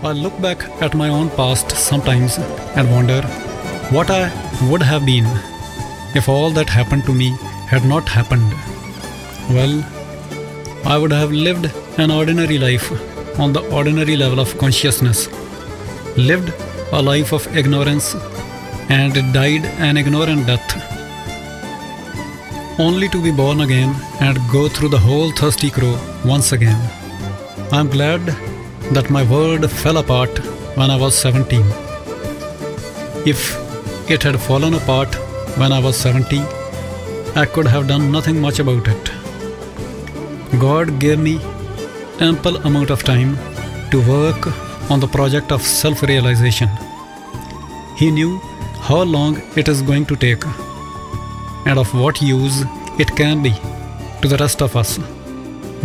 I look back at my own past sometimes and wonder what I would have been if all that happened to me had not happened. Well, I would have lived an ordinary life on the ordinary level of consciousness, lived a life of ignorance and died an ignorant death, only to be born again and go through the whole thirsty crow once again. I am glad that my world fell apart when I was 17. If it had fallen apart when I was 70, I could have done nothing much about it. God gave me ample amount of time to work on the project of self-realization. He knew how long it is going to take and of what use it can be to the rest of us.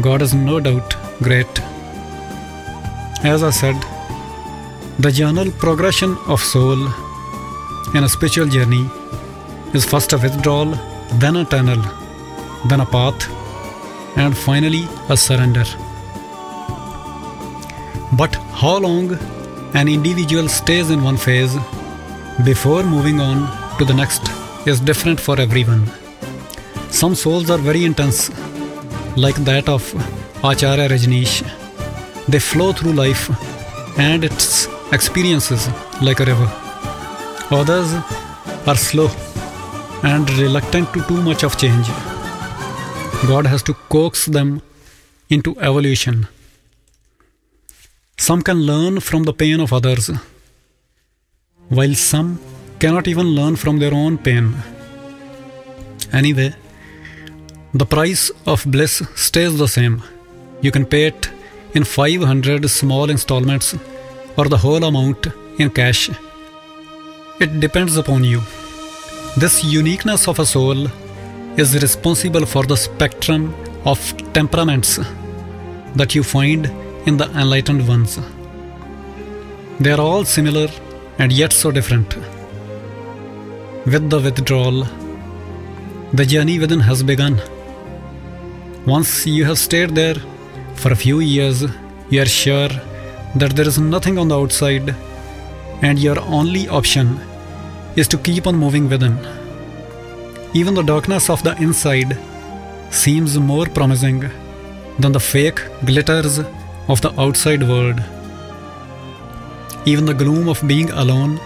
God is no doubt great. As I said, the general progression of soul in a spiritual journey is first a withdrawal, then a tunnel, then a path, and finally a surrender. But how long an individual stays in one phase before moving on to the next is different for everyone. Some souls are very intense, like that of Acharya Rajneesh. They flow through life and its experiences like a river. Others are slow and reluctant to too much of change. God has to coax them into evolution. Some can learn from the pain of others, while some cannot even learn from their own pain. Anyway, the price of bliss stays the same. You can pay it in 500 small installments or the whole amount in cash. It depends upon you. This uniqueness of a soul is responsible for the spectrum of temperaments that you find in the enlightened ones. They are all similar and yet so different. With the withdrawal, the journey within has begun. Once you have stayed there for a few years, you are sure that there is nothing on the outside and your only option is to keep on moving within. Even the darkness of the inside seems more promising than the fake glitters of the outside world. Even the gloom of being alone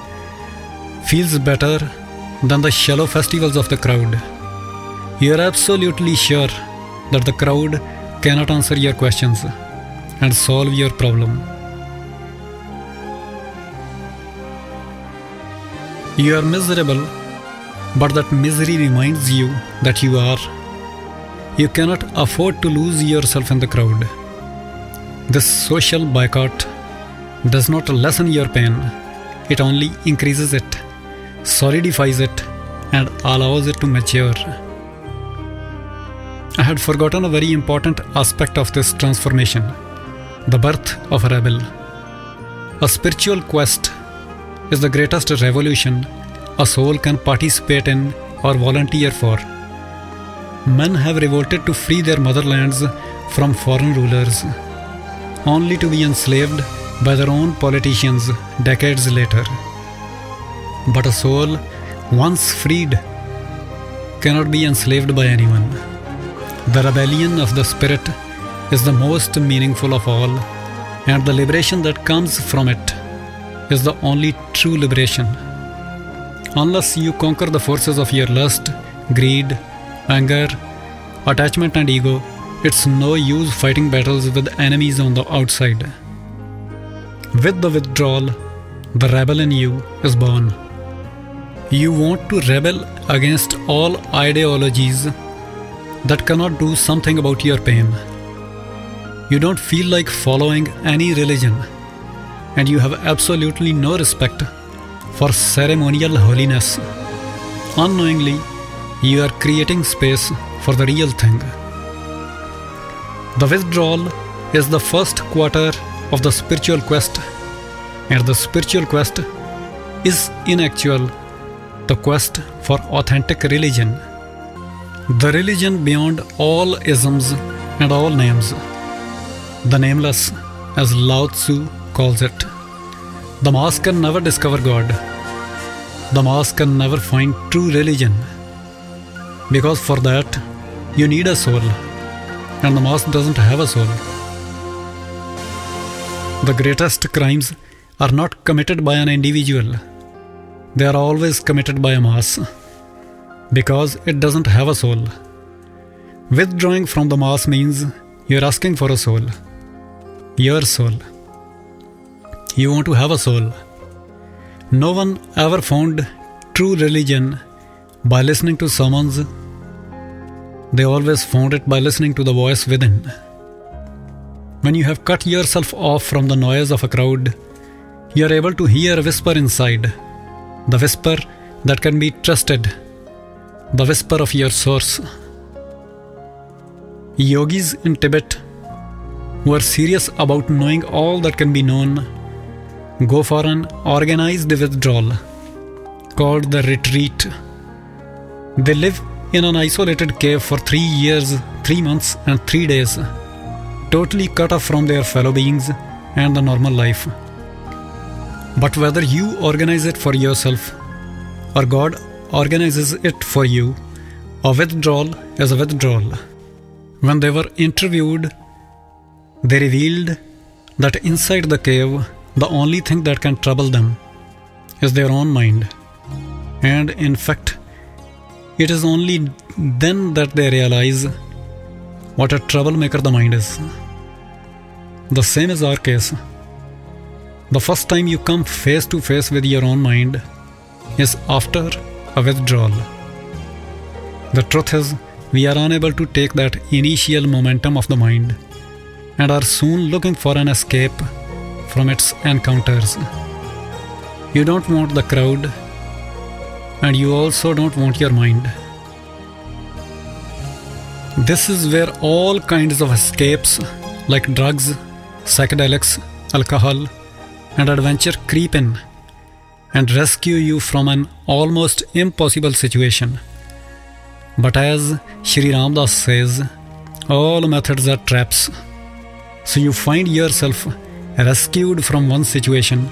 feels better than the shallow festivals of the crowd. You are absolutely sure that the crowd cannot answer your questions and solve your problem. You are miserable, but that misery reminds you that you are. You cannot afford to lose yourself in the crowd. This social boycott does not lessen your pain. It only increases it, solidifies it, and allows it to mature. I had forgotten a very important aspect of this transformation, the birth of a rebel. A spiritual quest is the greatest revolution a soul can participate in or volunteer for. Men have revolted to free their motherlands from foreign rulers, only to be enslaved by their own politicians decades later. But a soul, once freed, cannot be enslaved by anyone. The rebellion of the spirit is the most meaningful of all, and the liberation that comes from it is the only true liberation. Unless you conquer the forces of your lust, greed, anger, attachment and ego, it's no use fighting battles with enemies on the outside. With the withdrawal, the rebel in you is born. You want to rebel against all ideologies that cannot do something about your pain. You don't feel like following any religion, and you have absolutely no respect for ceremonial holiness. Unknowingly, you are creating space for the real thing. The withdrawal is the first quarter of the spiritual quest, and the spiritual quest is in actual the quest for authentic religion. The religion beyond all isms and all names. The nameless, as Lao Tzu calls it. The mass can never discover God. The mass can never find true religion. Because for that, you need a soul. And the mass doesn't have a soul. The greatest crimes are not committed by an individual. They are always committed by a mass. Because it doesn't have a soul. Withdrawing from the mass means you're asking for a soul. Your soul. You want to have a soul. No one ever found true religion by listening to sermons. They always found it by listening to the voice within. When you have cut yourself off from the noise of a crowd, you are able to hear a whisper inside. The whisper that can be trusted. The whisper of your source. Yogis in Tibet, who are serious about knowing all that can be known, go for an organized withdrawal called the retreat. They live in an isolated cave for 3 years, 3 months and 3 days, totally cut off from their fellow beings and the normal life. But whether you organize it for yourself or God organizes it for you, a withdrawal is a withdrawal. When they were interviewed, they revealed that inside the cave, the only thing that can trouble them is their own mind. And in fact, it is only then that they realize what a troublemaker the mind is. The same is our case. The first time you come face to face with your own mind is after a withdrawal. The truth is, we are unable to take that initial momentum of the mind and are soon looking for an escape from its encounters. You don't want the crowd, and you also don't want your mind. This is where all kinds of escapes like drugs, psychedelics, alcohol, and adventure creep in and rescue you from an almost impossible situation. But as Shri Ram Das says, all methods are traps. So you find yourself rescued from one situation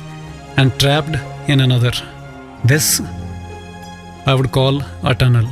and trapped in another. This I would call a tunnel.